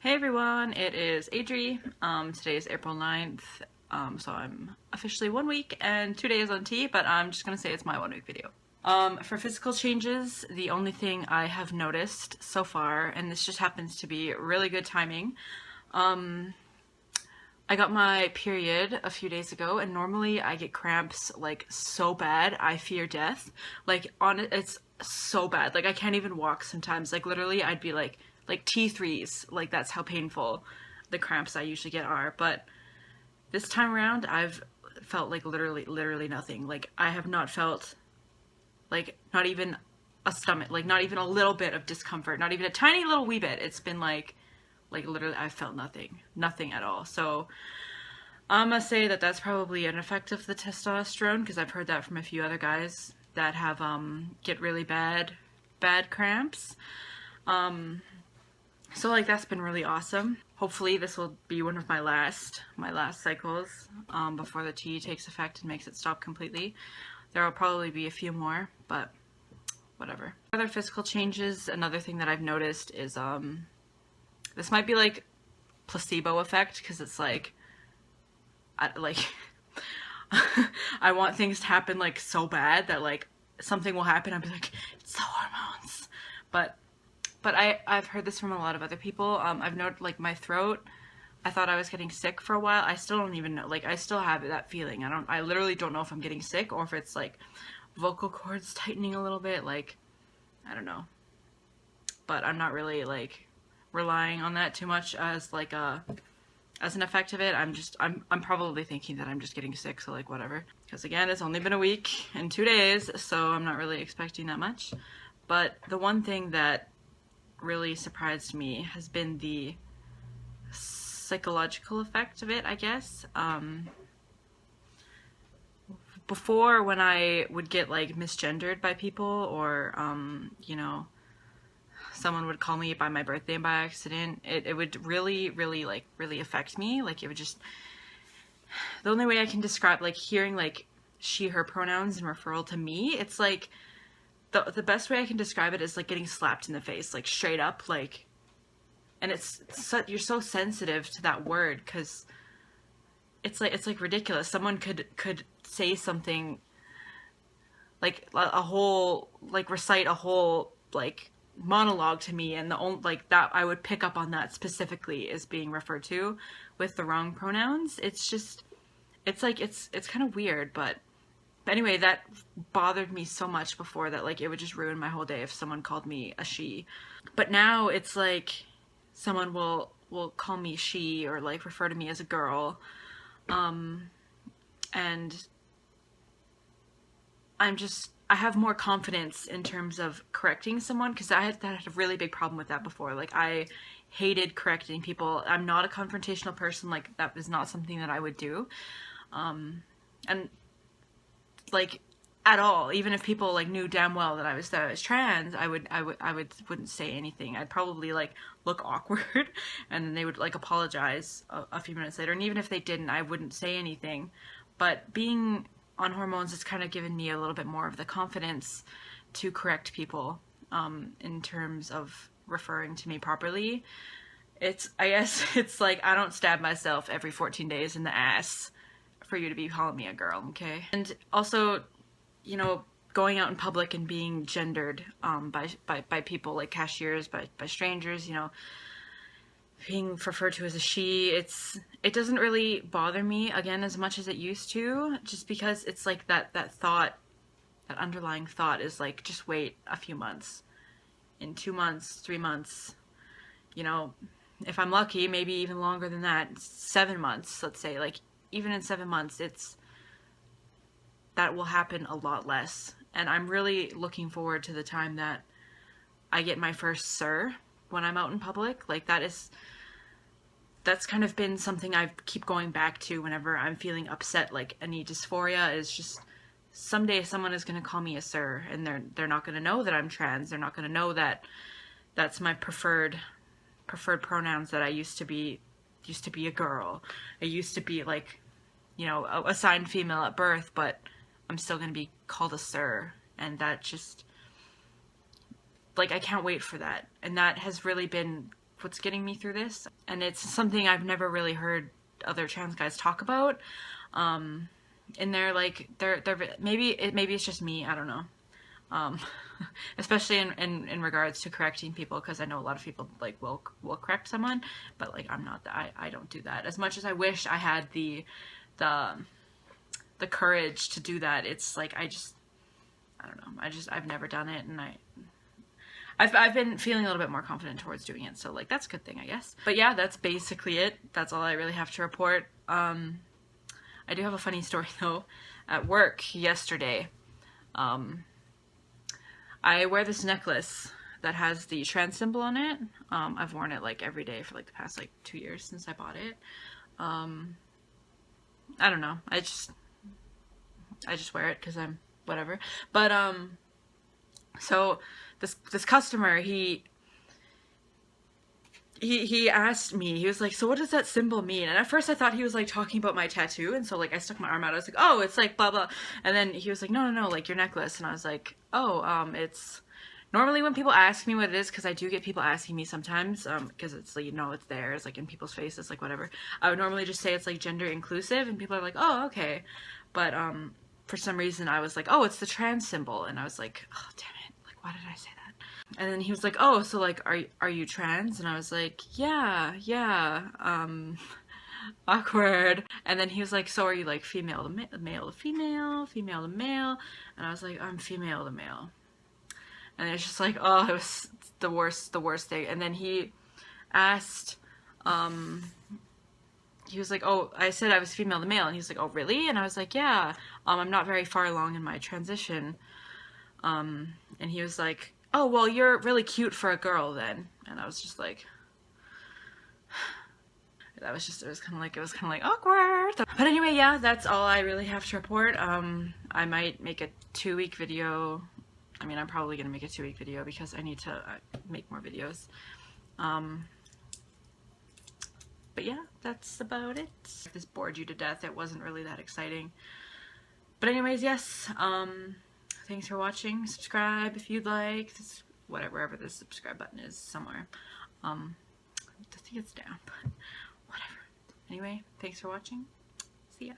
Hey everyone, it is Adri. Today is April 9th, so I'm officially 1 week and 2 days on T, but I'm just gonna say it's my 1 week video. For physical changes, the only thing I have noticed so far, and this just happens to be really good timing, I got my period a few days ago, and normally I get cramps like so bad I fear death. It's so bad. Like I can't even walk sometimes. Like literally I'd be like T3s. Like that's how painful the cramps I usually get are. But this time around I've felt like literally nothing. Like I have not felt like not even a stomach, like not even a little bit of discomfort, not even a tiny little wee bit. It's been like literally I felt nothing at all. So I'm gonna say that that's probably an effect of the testosterone, because I've heard that from a few other guys that have get really bad cramps. So like that's been really awesome. Hopefully this will be one of my last cycles before the T takes effect and makes it stop completely. There will probably be a few more, but whatever. Other physical changes, another thing that I've noticed is this might be like placebo effect, because it's like I want things to happen like so bad that like something will happen. I'll be like, it's the hormones. But I've heard this from a lot of other people. I've noted like my throat. I thought I was getting sick for a while. I still don't even know. Like I still have that feeling. I literally don't know if I'm getting sick or if it's like vocal cords tightening a little bit. Like I don't know. But I'm not really like relying on that too much as like as an effect of it. I'm probably thinking that I'm just getting sick, so like whatever, because again it's only been a week and 2 days, so I'm not really expecting that much. But the one thing that really surprised me has been the psychological effect of it, I guess. Before, when I would get like misgendered by people, or you know, someone would call me by my birthday by accident, it would really affect me. Like it would just, the only way I can describe, like hearing like she, her pronouns and referral to me, it's like the best way I can describe it is like getting slapped in the face, like straight up, like, and you're so sensitive to that word, because it's like ridiculous. Someone could say something like a whole, like recite a whole like monologue to me, and the only like that I would pick up on that specifically as being referred to with the wrong pronouns. It's just, it's like it's kind of weird. But anyway, that bothered me so much before that like it would just ruin my whole day if someone called me a she. But now it's like someone will call me she, or like refer to me as a girl, and I have more confidence in terms of correcting someone, because I had a really big problem with that before. Like I hated correcting people. I'm not a confrontational person. Like that is not something that I would do. And like at all, even if people like knew damn well that I was trans, I wouldn't say anything. I'd probably like look awkward and then they would like apologize a few minutes later. And even if they didn't, I wouldn't say anything. But being on hormones, it's kind of given me a little bit more of the confidence to correct people in terms of referring to me properly. I guess it's like I don't stab myself every 14 days in the ass for you to be calling me a girl, okay? And also, you know, going out in public and being gendered by people like cashiers, by strangers, you know, being referred to as a she, it doesn't really bother me again as much as it used to, just because it's like that thought, that underlying thought is like, just wait a few months. In 2 months, 3 months, you know, if I'm lucky, maybe even longer than that, 7 months, let's say, like even in 7 months, that will happen a lot less. And I'm really looking forward to the time that I get my first sir when I'm out in public. Like that's kind of been something I keep going back to whenever I'm feeling upset, like any dysphoria, is just someday someone is going to call me a sir, and they're not going to know that I'm trans. They're not going to know that that's my preferred pronouns, that I used to be a girl. I used to be like, you know, assigned female at birth, but I'm still going to be called a sir. And that just, like, I can't wait for that. And that has really been what's getting me through this, and it's something I've never really heard other trans guys talk about. And they're like, maybe it's just me, I don't know. Especially in regards to correcting people, because I know a lot of people like will correct someone, but like I'm not that, I don't do that. As much as I wish I had the courage to do that, it's like I don't know, I've never done it, and I've been feeling a little bit more confident towards doing it, so like that's a good thing, I guess. But yeah, that's basically it. That's all I really have to report. I do have a funny story though. At work yesterday, I wear this necklace that has the trans symbol on it. I've worn it like every day for like the past like 2 years since I bought it. I don't know. I just wear it because I'm whatever. But so this customer, he asked me, he was like, so what does that symbol mean? And at first I thought he was like talking about my tattoo, and so like I stuck my arm out, I was like, oh, it's like blah blah, and then he was like, no, like your necklace. And I was like, oh, it's normally when people ask me what it is, because I do get people asking me sometimes, because it's like, you know, it's there, it's like in people's faces, like whatever, I would normally just say it's like gender inclusive, and people are like, oh, okay. But for some reason I was like, oh, it's the trans symbol, and I was like, oh damn it, like why did I say that? And then he was like, oh, so like, are you trans? And I was like, yeah, awkward. And then he was like, so are you like female to male to female, female to male? And I was like, I'm female to male. And it's just like, oh, it was the worst thing. And then he asked, he was like, oh, I said I was female to male. And he was like, oh, really? And I was like, yeah, I'm not very far along in my transition. And he was like, oh, well, you're really cute for a girl then. And I was just like, it was kind of like awkward. But anyway, yeah, that's all I really have to report. I might make a 2-week video. I mean, I'm probably gonna make a 2-week video because I need to make more videos. But yeah, that's about it. If this bored you to death, it wasn't really that exciting. But anyways, yes, thanks for watching. Subscribe if you'd like. Wherever the subscribe button is, somewhere. I think it's down, but whatever. Anyway, thanks for watching. See ya.